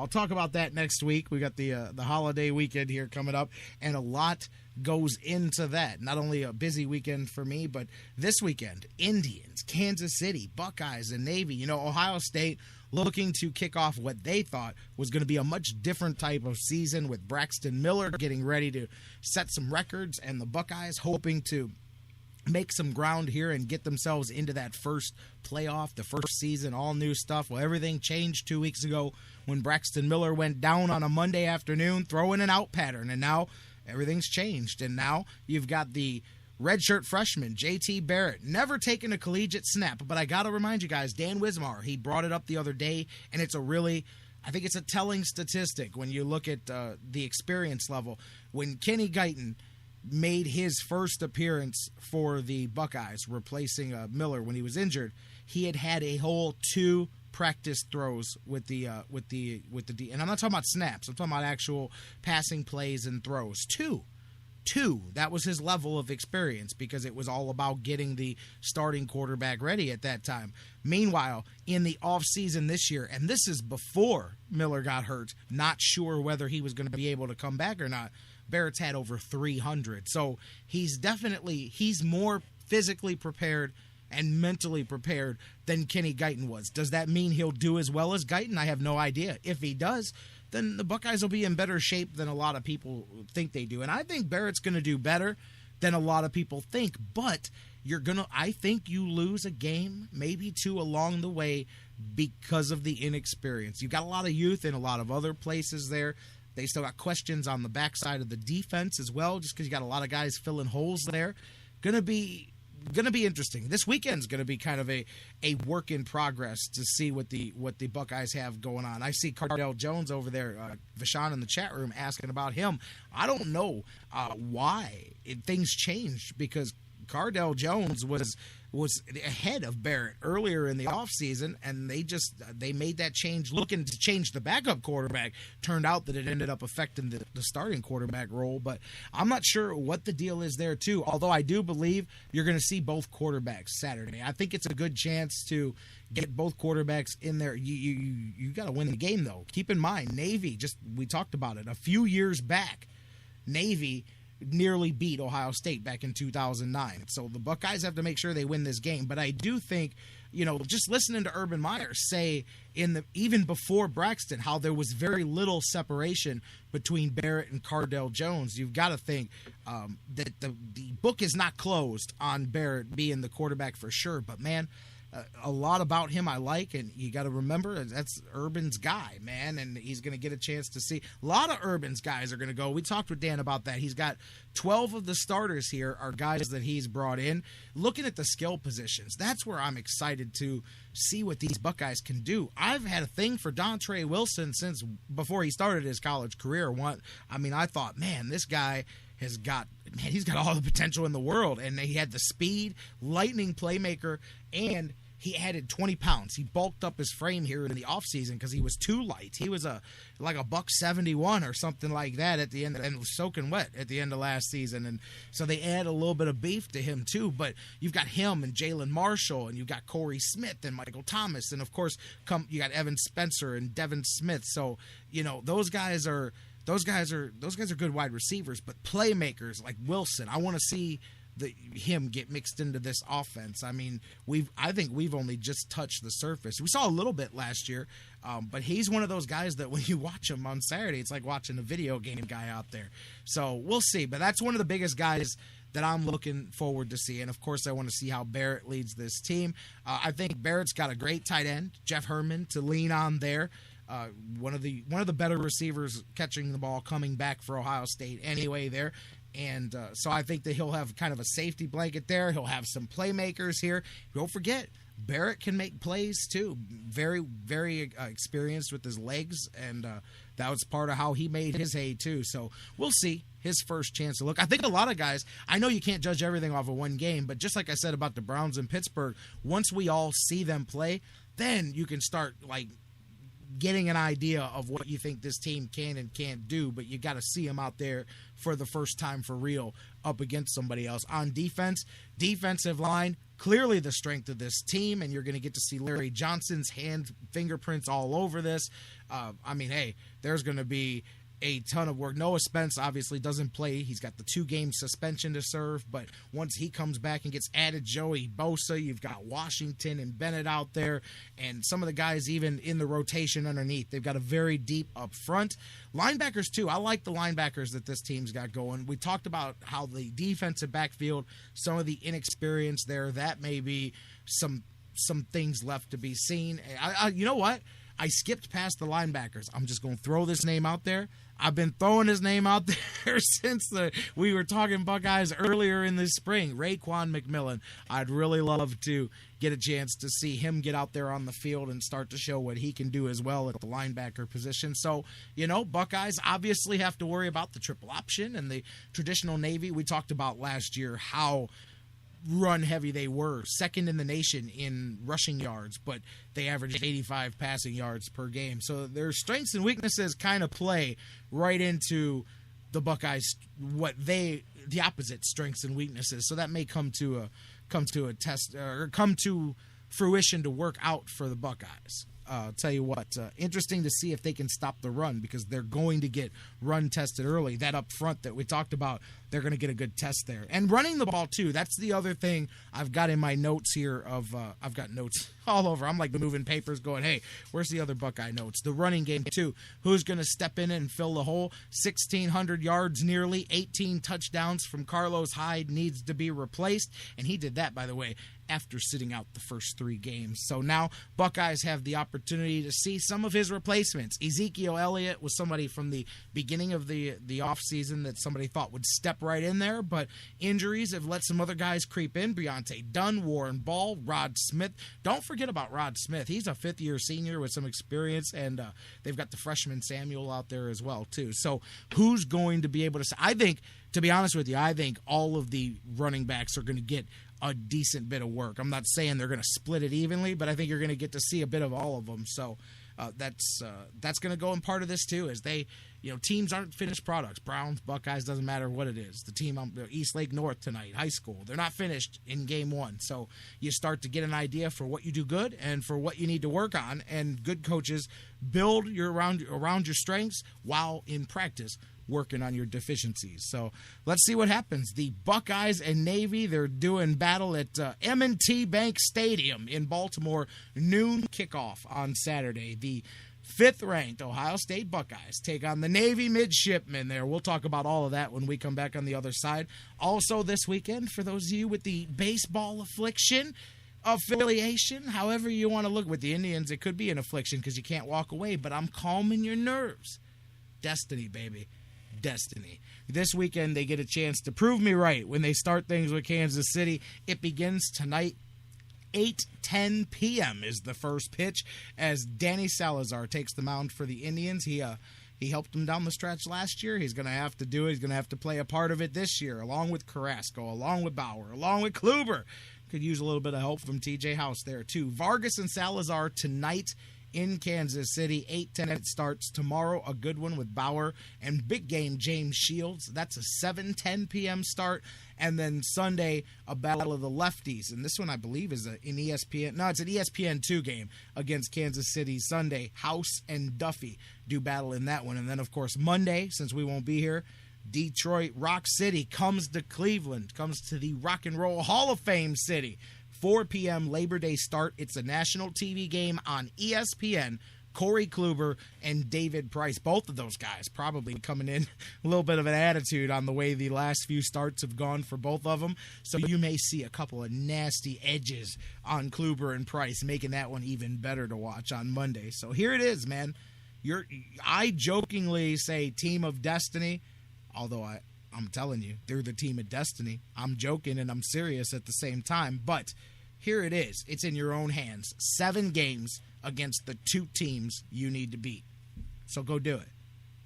I'll talk about that next week. We got the holiday weekend here coming up, and a lot goes into that. Not only a busy weekend for me, but this weekend, Indians, Kansas City, Buckeyes, and Navy. You know, Ohio State looking to kick off what they thought was going to be a much different type of season with Braxton Miller getting ready to set some records, and the Buckeyes hoping to make some ground here and get themselves into that first playoff, the first season, all new stuff. Well, everything changed 2 weeks ago when Braxton Miller went down on a Monday afternoon throwing an out pattern, and now everything's changed. And now you've got the redshirt freshman, J.T. Barrett, never taken a collegiate snap. But I got to remind you guys, Dan Wismar, he brought it up the other day, and it's I think it's a telling statistic when you look at the experience level. When Kenny Guyton made his first appearance for the Buckeyes, replacing Miller when he was injured, he had a whole 2 practice throws with the D. And I'm not talking about snaps. I'm talking about actual passing plays and throws. Two. That was his level of experience, because it was all about getting the starting quarterback ready at that time. Meanwhile, in the offseason this year, and this is before Miller got hurt, not sure whether he was going to be able to come back or not, Barrett's had over 300. So he's more physically prepared and mentally prepared than Kenny Guyton was. Does that mean he'll do as well as Guyton? I have no idea. If he does, then the Buckeyes will be in better shape than a lot of people think they do. And I think Barrett's going to do better than a lot of people think. But I think you lose a game, maybe 2 along the way, because of the inexperience. You've got a lot of youth in a lot of other places there. They still got questions on the backside of the defense as well, just because you got a lot of guys filling holes there. Gonna be interesting. This weekend's gonna be kind of a work in progress to see what the Buckeyes have going on. I see Cardell Jones over there, Vashon in the chat room asking about him. I don't know why things changed, because Cardell Jones was ahead of Barrett earlier in the offseason, and they made that change looking to change the backup quarterback. Turned out that it ended up affecting the starting quarterback role, but I'm not sure what the deal is there too, although I do believe you're going to see both quarterbacks Saturday. I think it's a good chance to get both quarterbacks in there. You got to win the game, though. Keep in mind, Navy, we talked about it, a few years back, Navy nearly beat Ohio State back in 2009. So the Buckeyes have to make sure they win this game. But I do think, just listening to Urban Meyer say even before Braxton, how there was very little separation between Barrett and Cardell Jones, you've got to think that the book is not closed on Barrett being the quarterback for sure. But man, a lot about him I like, and you got to remember that's Urban's guy, man, and he's going to get a chance to see. A lot of Urban's guys are going to go. We talked with Dan about that. He's got 12 of the starters here are guys that he's brought in. Looking at the skill positions, that's where I'm excited to see what these Buckeyes can do. I've had a thing for Dontre Wilson since before he started his college career. I thought, man, this guy he's got all the potential in the world, and he had the speed, lightning playmaker, and he added 20 pounds. He bulked up his frame here in the offseason because he was too light. He was like a $171 or something like that at the end, and was soaking wet at the end of last season. And so they add a little bit of beef to him too. But you've got him and Jalen Marshall, and you've got Corey Smith and Michael Thomas, and of course you got Evan Spencer and Devin Smith. So those guys are good wide receivers, but playmakers like Wilson, I want to see him get mixed into this offense. I think we've only just touched the surface. We saw a little bit last year, but he's one of those guys that when you watch him on Saturday, it's like watching a video game guy out there. So we'll see, but that's one of the biggest guys that I'm looking forward to see. And of course, I want to see how Barrett leads this team. I think Barrett's got a great tight end, Jeff Herman, to lean on there. One of the better receivers catching the ball coming back for Ohio State anyway there. And so I think that he'll have kind of a safety blanket there. He'll have some playmakers here. Don't forget, Barrett can make plays too. Very, very experienced with his legs, and that was part of how he made his hay too. So we'll see his first chance to look. I think a lot of guys, I know you can't judge everything off of one game, but just like I said about the Browns in Pittsburgh, once we all see them play, then you can start getting an idea of what you think this team can and can't do, but you got to see them out there for the first time for real up against somebody else. On defense, defensive line, clearly the strength of this team, and you're going to get to see Larry Johnson's fingerprints all over this. Hey, there's going to be a ton of work. Noah Spence obviously doesn't play. He's got the 2-game suspension to serve, but once he comes back and gets added, Joey Bosa, you've got Washington and Bennett out there, and some of the guys even in the rotation underneath. They've got a very deep up front. Linebackers, too. I like the linebackers that this team's got going. We talked about how the defensive backfield, some of the inexperience there, that may be some things left to be seen. You know what? I skipped past the linebackers. I'm just going to throw this name out there. I've been throwing his name out there since we were talking Buckeyes earlier in the spring. Raekwon McMillan. I'd really love to get a chance to see him get out there on the field and start to show what he can do as well at the linebacker position. So, Buckeyes obviously have to worry about the triple option and the traditional Navy. We talked about last year how run heavy they were, second in the nation in rushing yards, but they averaged 85 passing yards per game. So their strengths and weaknesses kind of play right into the Buckeyes, the opposite strengths and weaknesses. So that may come to a test or come to fruition to work out for the Buckeyes. Tell you what, interesting to see if they can stop the run, because they're going to get run tested early. That up front that we talked about, they're going to get a good test there. And running the ball, too, that's the other thing I've got in my notes here I've got notes all over. I'm like moving papers going, hey, where's the other Buckeye notes? The running game, too. Who's going to step in and fill the hole? 1,600 yards nearly, 18 touchdowns from Carlos Hyde needs to be replaced. And he did that, by the way, after sitting out the first 3 games. So now Buckeyes have the opportunity to see some of his replacements. Ezekiel Elliott was somebody from the beginning of the offseason that somebody thought would step right in there, but injuries have let some other guys creep in. Beyonce Dunn, Warren Ball, Rod Smith. Don't forget about Rod Smith. He's a 5th-year senior with some experience, and they've got the freshman Samuel out there as well, too. So who's going to be able to – I think, to be honest with you, I think all of the running backs are going to get a decent bit of work. I'm not saying they're going to split it evenly, but I think you're going to get to see a bit of all of them. So that's going to go in part of this too, as they, teams aren't finished products. Browns, Buckeyes, doesn't matter what it is. The team on East Lake North tonight, high school, they're not finished in game 1. So you start to get an idea for what you do good and for what you need to work on. And good coaches build around your strengths while in practice working on your deficiencies. So let's see what happens. The Buckeyes and Navy, they're doing battle at M&T Bank Stadium in Baltimore, noon kickoff on Saturday. The 5th-ranked Ohio State Buckeyes take on the Navy midshipmen there. We'll talk about all of that when we come back on the other side. Also this weekend, for those of you with the baseball affiliation, however you want to look with the Indians, it could be an affliction because you can't walk away, but I'm calming your nerves. Destiny, baby. Destiny. This weekend, they get a chance to prove me right when they start things with Kansas City. It begins tonight. 8:10 p.m. is the first pitch as Danny Salazar takes the mound for the Indians. He helped them down the stretch last year. He's going to have to do it. He's going to have to play a part of it this year, along with Carrasco, along with Bauer, along with Kluber. Could use a little bit of help from TJ House there, too. Vargas and Salazar tonight in Kansas City. 8:10 it starts tomorrow. A good one with Bauer and big game James Shields. That's a 7:10 p.m. start. And then Sunday, a battle of the lefties. And this one, I believe, is an ESPN. No, it's an ESPN2 game against Kansas City Sunday. House and Duffy do battle in that one. And then, of course, Monday, since we won't be here, Detroit Rock City comes to Cleveland, comes to the Rock and Roll Hall of Fame city. 4 p.m. Labor Day start. It's a national TV game on ESPN. Corey Kluber and David Price, both of those guys probably coming in a little bit of an attitude on the way the last few starts have gone for both of them. So you may see a couple of nasty edges on Kluber and Price, making that one even better to watch on Monday. So here it is, man. I jokingly say team of destiny, although I'm telling you, they're the team of destiny. I'm joking and I'm serious at the same time, but here it is. It's in your own hands. 7 games against the 2 teams you need to beat. So go do it.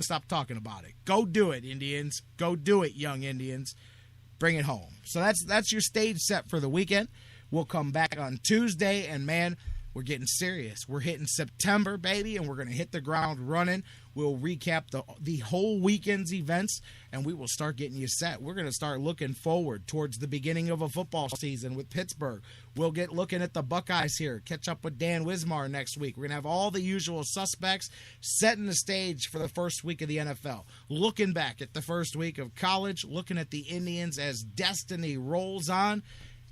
Stop talking about it. Go do it, Indians. Go do it, young Indians. Bring it home. So that's your stage set for the weekend. We'll come back on Tuesday, and man, we're getting serious. We're hitting September, baby, and we're going to hit the ground running. We'll recap the whole weekend's events, and we will start getting you set. We're going to start looking forward towards the beginning of a football season with Pittsburgh. We'll get looking at the Buckeyes here, catch up with Dan Wismar next week. We're going to have all the usual suspects setting the stage for the first week of the NFL. Looking back at the first week of college, looking at the Indians as destiny rolls on.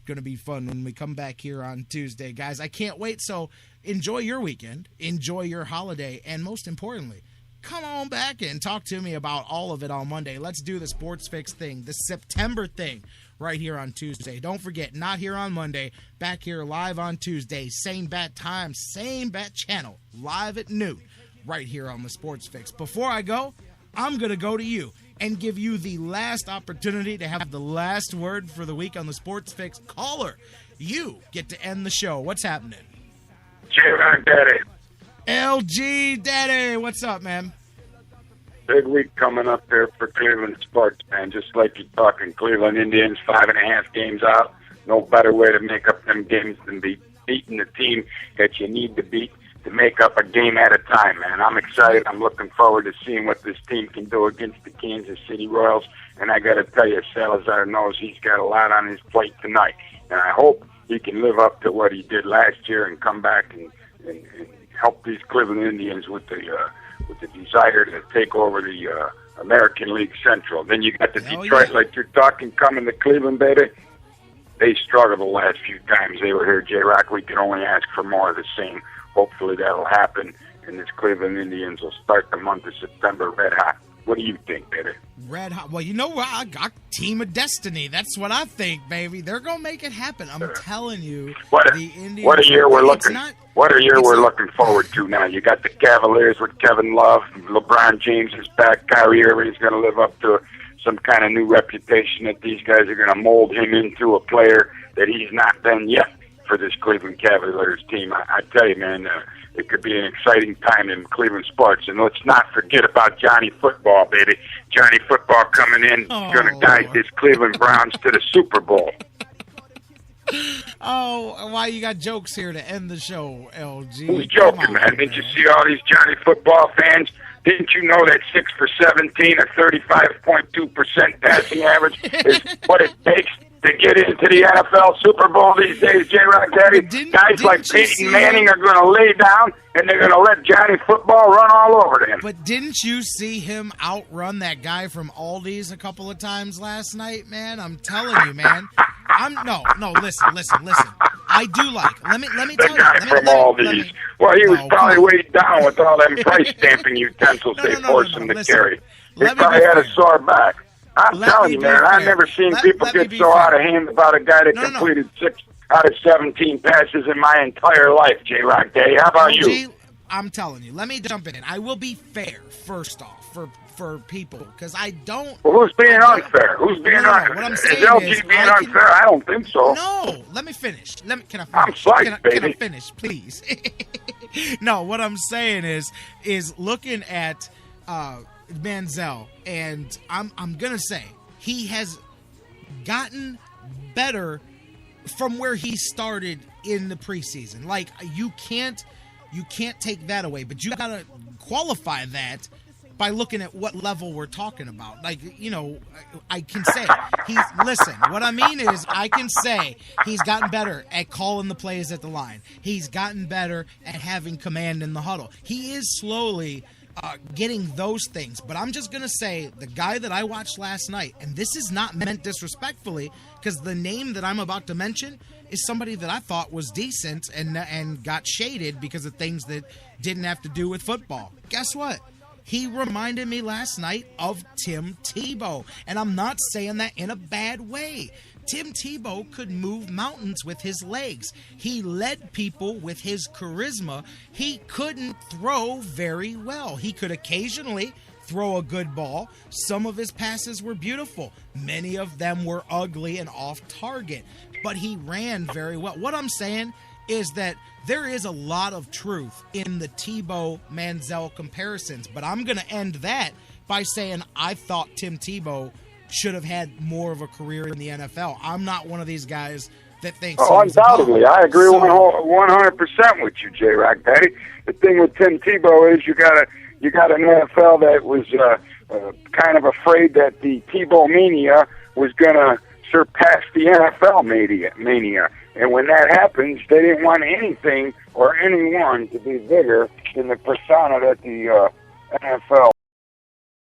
Going to be fun when we come back here on Tuesday, guys. I can't wait. So enjoy your weekend, enjoy your holiday, and most importantly, come on back and talk to me about all of it on Monday. Let's do the Sports Fix thing, the September thing, right here on Tuesday. Don't forget, not here on Monday, back here live on Tuesday, same bat time, same bat channel, live at noon, right here on the Sports Fix. Before I go, I'm going to go to you and give you the last opportunity to have the last word for the week on the Sports Fix. Caller, you get to end the show. What's happening? J-Rocc Daddy. LG Daddy, what's up, man? Big week coming up there for Cleveland sports, man. Just like you're talking, Cleveland Indians, 5.5 games out. No better way to make up them games than beating the team that you need to beat to make up a game at a time, man. I'm excited. I'm looking forward to seeing what this team can do against the Kansas City Royals. And I got to tell you, Salazar knows he's got a lot on his plate tonight. And I hope he can live up to what he did last year and come back and help these Cleveland Indians with the desire to take over the American League Central. Then you got the Detroit, like you're talking, coming to Cleveland, baby. They struggled the last few times they were here, J-Rocc. We can only ask for more of the same. Hopefully that'll happen, and this Cleveland Indians will start the month of September red hot. What do you think, baby? Red hot. Well, you know what? I got Team of Destiny. That's what I think, baby. They're gonna make it happen. I'm telling you. The Indians. What a year we're looking forward to now. You got the Cavaliers with Kevin Love. LeBron James is back. Kyrie Irving's going to live up to some kind of new reputation that these guys are going to mold him into a player that he's not been yet for this Cleveland Cavaliers team. I tell you, man, it could be an exciting time in Cleveland sports. And let's not forget about Johnny Football, baby. Johnny Football coming in, going to guide this Cleveland Browns to the Super Bowl. Oh, why you got jokes here to end the show, LG? Who's joking, man? Didn't you see all these Johnny Football fans? Didn't you know that 6 for 17, a 35.2% passing average is what it takes to get into the NFL Super Bowl these days, J-Rocc Daddy? Guys like Peyton Manning are going to lay down, and they're going to let Johnny Football run all over them. But didn't you see him outrun that guy from Aldi's a couple of times last night, man? I'm telling you, man. Listen. I do like. Let me tell you. The guy from Aldi's. Well, he was probably weighed down with all them price stamping utensils they forced him to carry. He probably had a sore back. I'm telling you, man, I've never seen people get so out of hand about a guy that completed 6 out of 17 passes in my entire life, J-Rocc Day. How about you? I'm telling you. Let me jump in. I will be fair, first off, for people, because I don't... Well, who's being unfair? Who's being unfair? What I'm is saying LG being unfair? I don't think so. No, let me finish. Can I finish? I'm sliced, baby. Can I finish, please? No, what I'm saying is looking at Manziel, and I'm gonna say he has gotten better from where he started in the preseason. Like you can't take that away, but you gotta qualify that by looking at what level we're talking about. Like, you know, I can say what I mean is I can say he's gotten better at calling the plays at the line. He's gotten better at having command in the huddle. He is slowly getting those things. But I'm just going to say the guy that I watched last night, and this is not meant disrespectfully, because the name that I'm about to mention is somebody that I thought was decent and got shaded because of things that didn't have to do with football. Guess what? He reminded me last night of Tim Tebow, and I'm not saying that in a bad way. Tim Tebow could move mountains with his legs. He led people with his charisma. He couldn't throw very well. He could occasionally throw a good ball. Some of his passes were beautiful. Many of them were ugly and off target, but he ran very well. What I'm saying is that there is a lot of truth in the Tebow-Manziel comparisons, but I'm going to end that by saying I thought Tim Tebow should have had more of a career in the NFL. I'm not one of these guys that thinks. Oh, undoubtedly, I agree 100% with you, J-Rocc, Daddy. The thing with Tim Tebow is you got an NFL that was kind of afraid that the Tebow mania was going to surpass the NFL mania. And when that happens, they didn't want anything or anyone to be bigger than the persona that the NFL